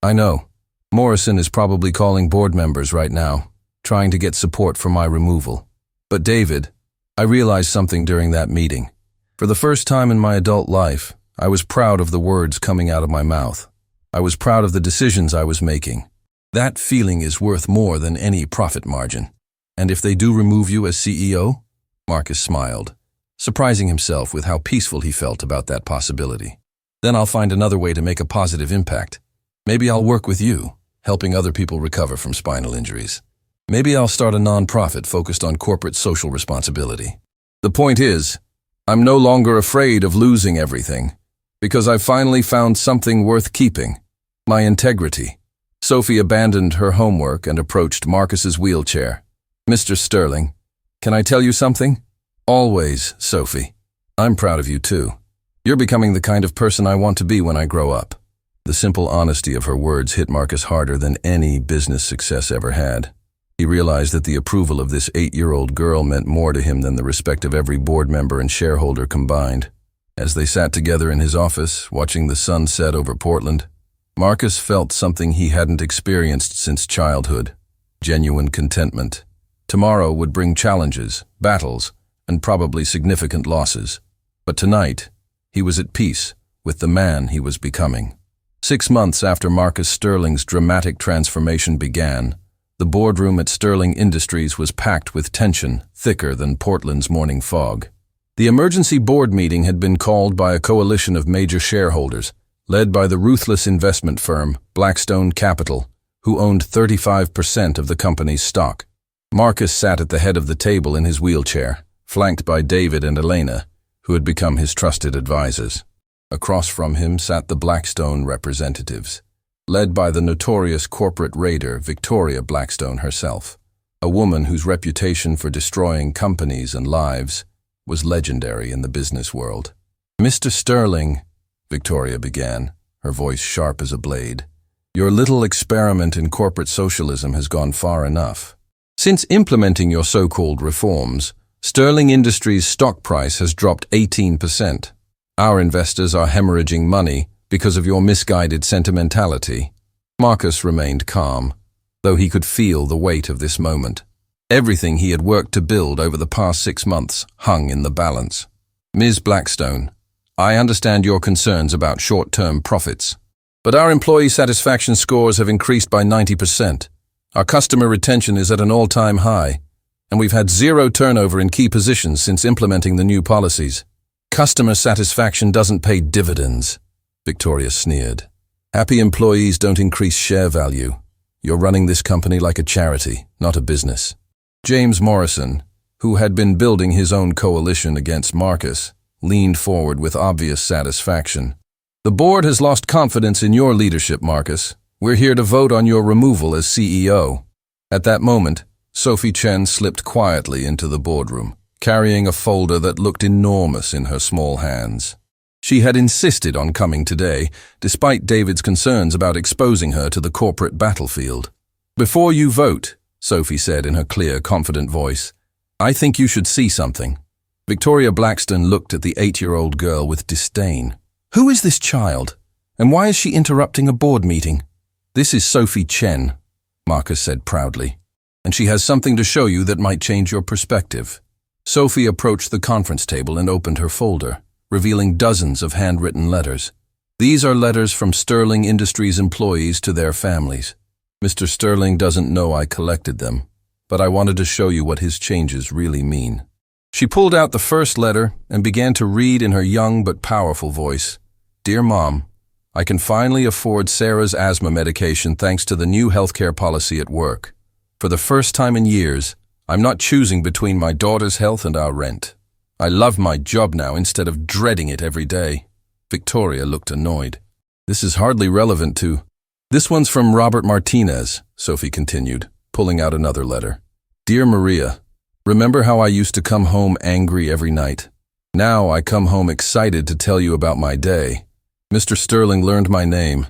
S1: I know. Morrison is probably calling board members right now, trying to get support for my removal. But David, I realized something during that meeting. For the first time in my adult life, I was proud of the words coming out of my mouth. I was proud of the decisions I was making. That feeling is worth more than any profit margin. And if they do remove you as CEO? Marcus smiled, surprising himself with how peaceful he felt about that possibility. Then I'll find another way to make a positive impact. Maybe I'll work with you, helping other people recover from spinal injuries. Maybe I'll start a non-profit focused on corporate social responsibility. The point is, I'm no longer afraid of losing everything, because I've finally found something worth keeping, my integrity. Sophie abandoned her homework and approached Marcus's wheelchair. Mr. Sterling, can I tell you something? Always, Sophie. I'm proud of you too. You're becoming the kind of person I want to be when I grow up. The simple honesty of her words hit Marcus harder than any business success ever had. He realized that the approval of this 8-year-old girl meant more to him than the respect of every board member and shareholder combined. As they sat together in his office, watching the sun set over Portland, Marcus felt something he hadn't experienced since childhood: genuine contentment. Tomorrow would bring challenges, battles, and probably significant losses. But tonight, he was at peace with the man he was becoming. 6 months after Marcus Sterling's dramatic transformation began, the boardroom at Sterling Industries was packed with tension, thicker than Portland's morning fog. The emergency board meeting had been called by a coalition of major shareholders, led by the ruthless investment firm Blackstone Capital, who owned 35% of the company's stock. Marcus sat at the head of the table in his wheelchair, flanked by David and Elena, who had become his trusted advisors. Across from him sat the Blackstone representatives, led by the notorious corporate raider Victoria Blackstone herself, a woman whose reputation for destroying companies and lives was legendary in the business world. "Mr. Sterling," Victoria began, her voice sharp as a blade, "your little experiment in corporate socialism has gone far enough. Since implementing your so-called reforms, Sterling Industries' stock price has dropped 18%. Our investors are hemorrhaging money because of your misguided sentimentality." Marcus remained calm, though he could feel the weight of this moment. Everything he had worked to build over the past 6 months hung in the balance. "Ms. Blackstone, I understand your concerns about short-term profits, but our employee satisfaction scores have increased by 90%. Our customer retention is at an all-time high, and we've had zero turnover in key positions since implementing the new policies. Customer satisfaction doesn't pay dividends," Victoria sneered. "Happy employees don't increase share value. You're running this company like a charity, not a business." James Morrison, who had been building his own coalition against Marcus, leaned forward with obvious satisfaction. "The board has lost confidence in your leadership, Marcus. We're here to vote on your removal as CEO." At that moment, Sophie Chen slipped quietly into the boardroom, carrying a folder that looked enormous in her small hands. She had insisted on coming today, despite David's concerns about exposing her to the corporate battlefield. "Before you vote," Sophie said in her clear, confident voice, "I think you should see something." Victoria Blackstone looked at the 8-year-old girl with disdain. "Who is this child? And why is she interrupting a board meeting?" "This is Sophie Chen," Marcus said proudly, "and she has something to show you that might change your perspective." Sophie approached the conference table and opened her folder, revealing dozens of handwritten letters. "These are letters from Sterling Industries employees to their families. Mr. Sterling doesn't know I collected them, but I wanted to show you what his changes really mean." She pulled out the first letter and began to read in her young but powerful voice. "Dear Mom, I can finally afford Sarah's asthma medication thanks to the new healthcare policy at work. For the first time in years, I'm not choosing between my daughter's health and our rent. I love my job now instead of dreading it every day." Victoria looked annoyed. "This is hardly relevant to—" "This one's from Robert Martinez," Sophie continued, pulling out another letter. "Dear Maria, remember how I used to come home angry every night? Now I come home excited to tell you about my day. Mr. Sterling learned my name,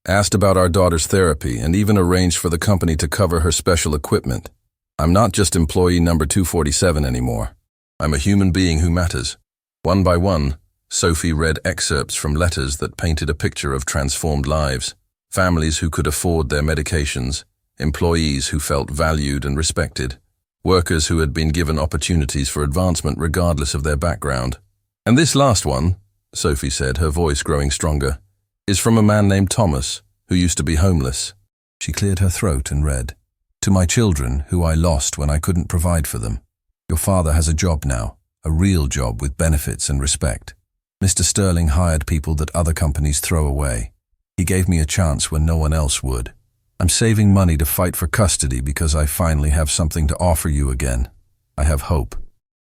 S1: asked about our daughter's therapy, and even arranged for the company to cover her special equipment. I'm not just employee number 247 anymore. I'm a human being who matters." One by one, Sophie read excerpts from letters that painted a picture of transformed lives, families who could afford their medications, employees who felt valued and respected, workers who had been given opportunities for advancement regardless of their background. "And this last one," Sophie said, her voice growing stronger, "is from a man named Thomas, who used to be homeless." She cleared her throat and read, "To my children, who I lost when I couldn't provide for them. Your father has a job now, a real job with benefits and respect. Mr. Sterling hired people that other companies throw away. He gave me a chance when no one else would. I'm saving money to fight for custody because I finally have something to offer you again. I have hope."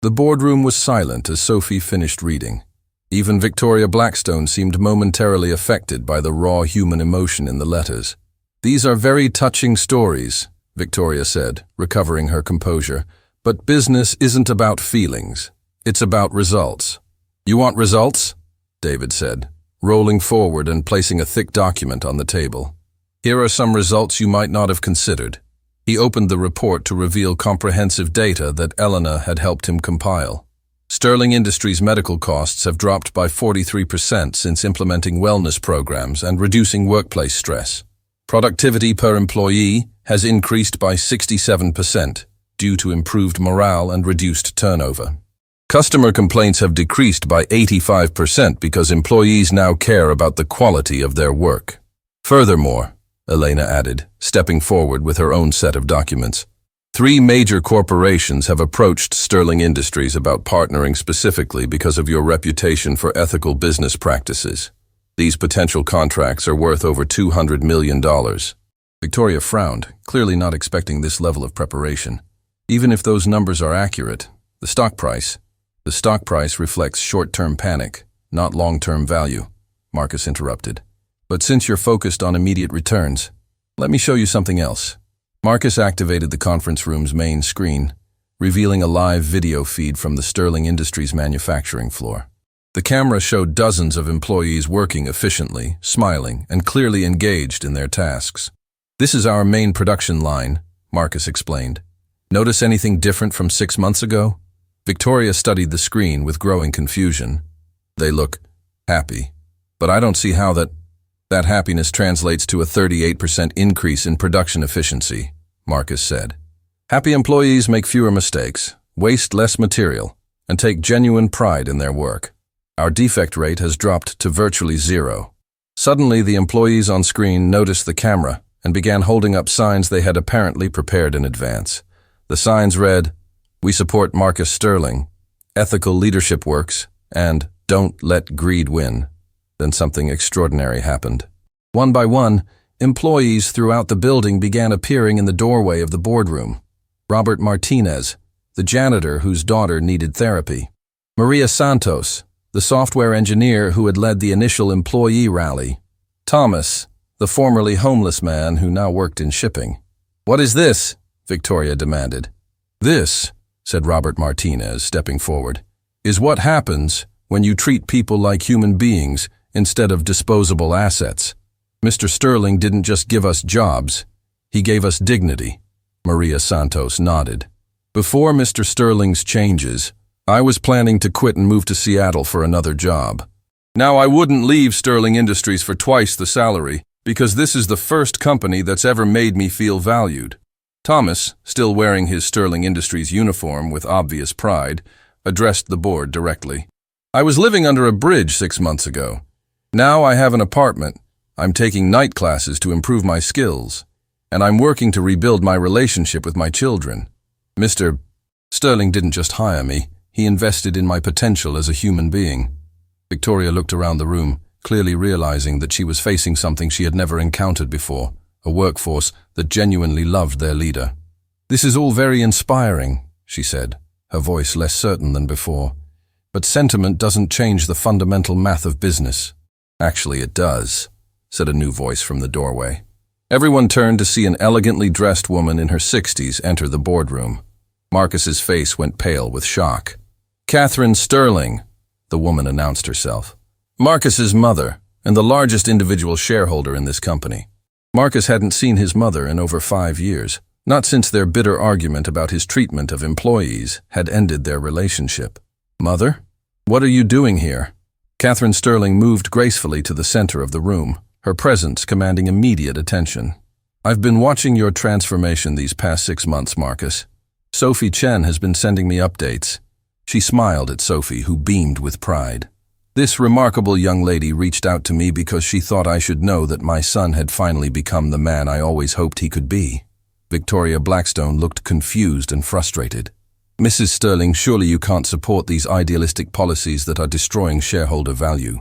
S1: The boardroom was silent as Sophie finished reading. Even Victoria Blackstone seemed momentarily affected by the raw human emotion in the letters. "These are very touching stories," Victoria said, recovering her composure. "But business isn't about feelings. It's about results." "You want results?" David said, rolling forward and placing a thick document on the table. "Here are some results you might not have considered." He opened the report to reveal comprehensive data that Elena had helped him compile. Sterling Industries' medical costs have dropped by 43% since implementing wellness programs and reducing workplace stress. Productivity per employee has increased by 67% due to improved morale and reduced turnover. Customer complaints have decreased by 85% because employees now care about the quality of their work. Furthermore, Elena added, stepping forward with her own set of documents, 3 major corporations have approached Sterling Industries about partnering specifically because of your reputation for ethical business practices. These potential contracts are worth over $200 million. Victoria frowned, clearly not expecting this level of preparation. Even if those numbers are accurate, the stock price reflects short-term panic, not long-term value, Marcus interrupted. But since you're focused on immediate returns, let me show you something else. Marcus activated the conference room's main screen, revealing a live video feed from the Sterling Industries manufacturing floor. The camera showed dozens of employees working efficiently, smiling, and clearly engaged in their tasks. "This is our main production line," Marcus explained. "Notice anything different from 6 months ago?" Victoria studied the screen with growing confusion. "They look happy, but I don't see how that happiness translates to a 38% increase in production efficiency," Marcus said. "Happy employees make fewer mistakes, waste less material, and take genuine pride in their work. Our defect rate has dropped to virtually zero." Suddenly, the employees on screen noticed the camera and began holding up signs they had apparently prepared in advance. The signs read, "We support Marcus Sterling," "Ethical Leadership Works," and "Don't Let Greed Win." Then something extraordinary happened. One by one, employees throughout the building began appearing in the doorway of the boardroom. Robert Martinez, the janitor whose daughter needed therapy. Maria Santos, the software engineer who had led the initial employee rally. Thomas, the formerly homeless man who now worked in shipping. "What is this?" Victoria demanded. "This," said Robert Martinez, stepping forward, "is what happens when you treat people like human beings instead of disposable assets. Mr. Sterling didn't just give us jobs, he gave us dignity." Maria Santos nodded. "Before Mr. Sterling's changes, I was planning to quit and move to Seattle for another job. Now I wouldn't leave Sterling Industries for twice the salary, because this is the first company that's ever made me feel valued." Thomas, still wearing his Sterling Industries uniform with obvious pride, addressed the board directly. "I was living under a bridge 6 months ago. Now I have an apartment, I'm taking night classes to improve my skills, and I'm working to rebuild my relationship with my children. Mr. Sterling didn't just hire me, he invested in my potential as a human being." Victoria looked around the room, clearly realizing that she was facing something she had never encountered before, a workforce that genuinely loved their leader. "This is all very inspiring," she said, her voice less certain than before. "But sentiment doesn't change the fundamental math of business." "Actually, it does," said a new voice from the doorway. Everyone turned to see an elegantly dressed woman in her 60s enter the boardroom. Marcus's face went pale with shock. "Catherine Sterling," the woman announced herself. "Marcus's mother, and the largest individual shareholder in this company." Marcus hadn't seen his mother in over 5 years, not since their bitter argument about his treatment of employees had ended their relationship. "Mother? What are you doing here?" Catherine Sterling moved gracefully to the center of the room, her presence commanding immediate attention. "I've been watching your transformation these past 6 months, Marcus. Sophie Chen has been sending me updates." She smiled at Sophie, who beamed with pride. "This remarkable young lady reached out to me because she thought I should know that my son had finally become the man I always hoped he could be." Victoria Blackstone looked confused and frustrated. "Mrs. Sterling, surely you can't support these idealistic policies that are destroying shareholder value."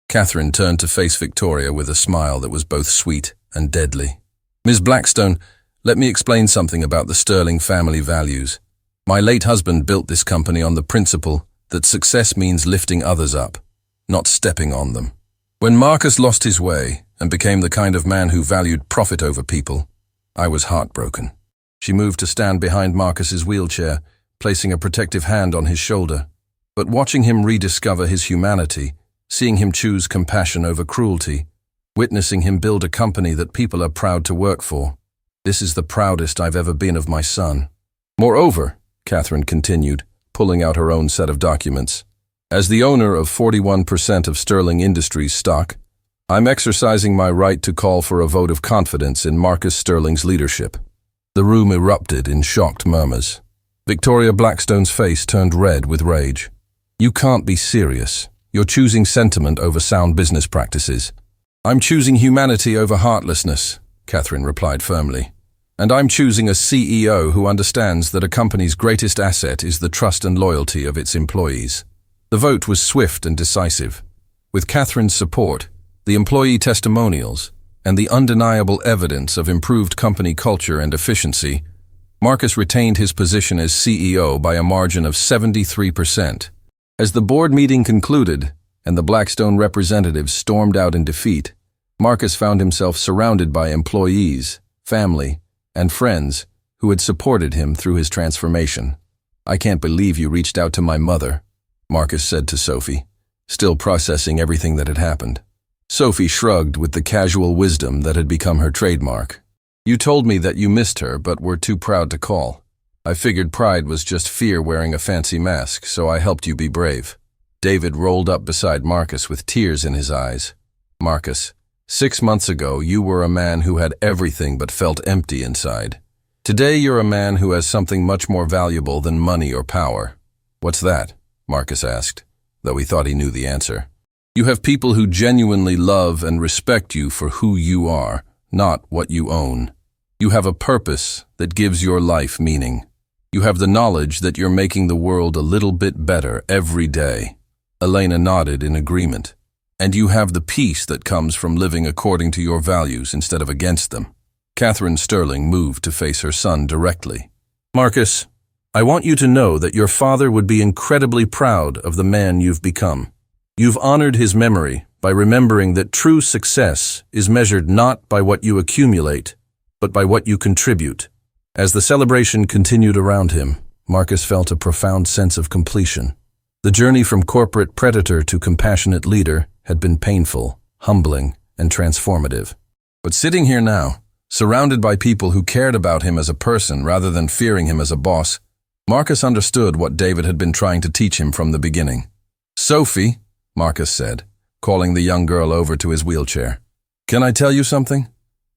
S1: Catherine turned to face Victoria with a smile that was both sweet and deadly. "Ms. Blackstone, let me explain something about the Sterling family values. My late husband built this company on the principle that success means lifting others up, not stepping on them. When Marcus lost his way and became the kind of man who valued profit over people, I was heartbroken." She moved to stand behind Marcus's wheelchair, placing a protective hand on his shoulder. But watching him rediscover his humanity, seeing him choose compassion over cruelty, witnessing him build a company that people are proud to work for, this is the proudest I've ever been of my son. "Moreover," Catherine continued, pulling out her own set of documents, "as the owner of 41% of Sterling Industries stock, I'm exercising my right to call for a vote of confidence in Marcus Sterling's leadership." The room erupted in shocked murmurs. Victoria Blackstone's face turned red with rage. "You can't be serious. You're choosing sentiment over sound business practices." "I'm choosing humanity over heartlessness," Catherine replied firmly. "And I'm choosing a CEO who understands that a company's greatest asset is the trust and loyalty of its employees." The vote was swift and decisive. With Catherine's support, the employee testimonials, and the undeniable evidence of improved company culture and efficiency, Marcus retained his position as CEO by a margin of 73%. As the board meeting concluded and the Blackstone representatives stormed out in defeat, Marcus found himself surrounded by employees, family, and friends who had supported him through his transformation. "I can't believe you reached out to my mother," Marcus said to Sophie, still processing everything that had happened. Sophie shrugged with the casual wisdom that had become her trademark. "You told me that you missed her but were too proud to call. I figured pride was just fear wearing a fancy mask, so I helped you be brave." David rolled up beside Marcus with tears in his eyes. "Marcus, 6 months ago you were a man who had everything but felt empty inside. Today you're a man who has something much more valuable than money or power." "What's that?" Marcus asked, though he thought he knew the answer. "You have people who genuinely love and respect you for who you are, not what you own. You have a purpose that gives your life meaning. You have the knowledge that you're making the world a little bit better every day." Elena nodded in agreement. "And you have the peace that comes from living according to your values instead of against them." Catherine Sterling moved to face her son directly. "Marcus, I want you to know that your father would be incredibly proud of the man you've become. You've honored his memory by remembering that true success is measured not by what you accumulate, but by what you contribute." As the celebration continued around him, Marcus felt a profound sense of completion. The journey from corporate predator to compassionate leader had been painful, humbling, and transformative. But sitting here now, surrounded by people who cared about him as a person rather than fearing him as a boss, Marcus understood what David had been trying to teach him from the beginning. "Sophie," Marcus said, calling the young girl over to his wheelchair. "Can I tell you something?"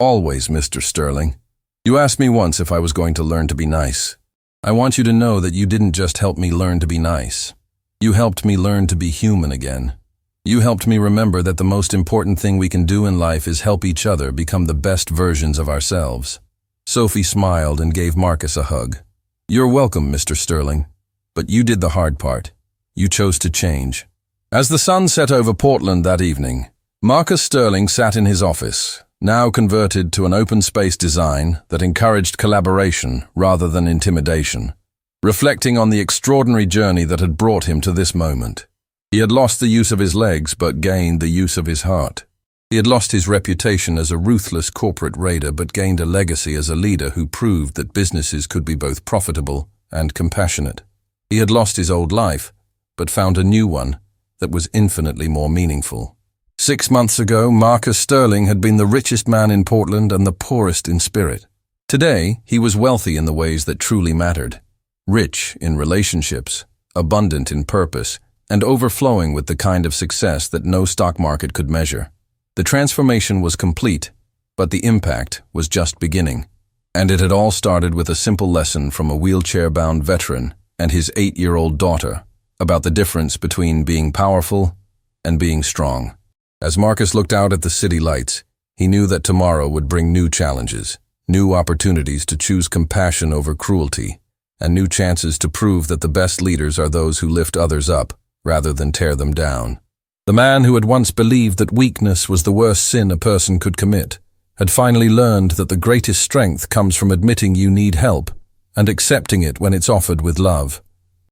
S1: "Always, Mr. Sterling. You asked me once if I was going to learn to be nice. I want you to know that you didn't just help me learn to be nice. You helped me learn to be human again. You helped me remember that the most important thing we can do in life is help each other become the best versions of ourselves." Sophie smiled and gave Marcus a hug. "You're welcome, Mr. Sterling. But you did the hard part. You chose to change." As the sun set over Portland that evening, Marcus Sterling sat in his office, now converted to an open-space design that encouraged collaboration rather than intimidation, reflecting on the extraordinary journey that had brought him to this moment. He had lost the use of his legs but gained the use of his heart. He had lost his reputation as a ruthless corporate raider but gained a legacy as a leader who proved that businesses could be both profitable and compassionate. He had lost his old life but found a new one that was infinitely more meaningful. 6 months ago, Marcus Sterling had been the richest man in Portland and the poorest in spirit. Today, he was wealthy in the ways that truly mattered. Rich in relationships, abundant in purpose, and overflowing with the kind of success that no stock market could measure. The transformation was complete, but the impact was just beginning. And it had all started with a simple lesson from a wheelchair-bound veteran and his 8-year-old daughter about the difference between being powerful and being strong. As Marcus looked out at the city lights, he knew that tomorrow would bring new challenges, new opportunities to choose compassion over cruelty, and new chances to prove that the best leaders are those who lift others up rather than tear them down. The man who had once believed that weakness was the worst sin a person could commit had finally learned that the greatest strength comes from admitting you need help and accepting it when it's offered with love.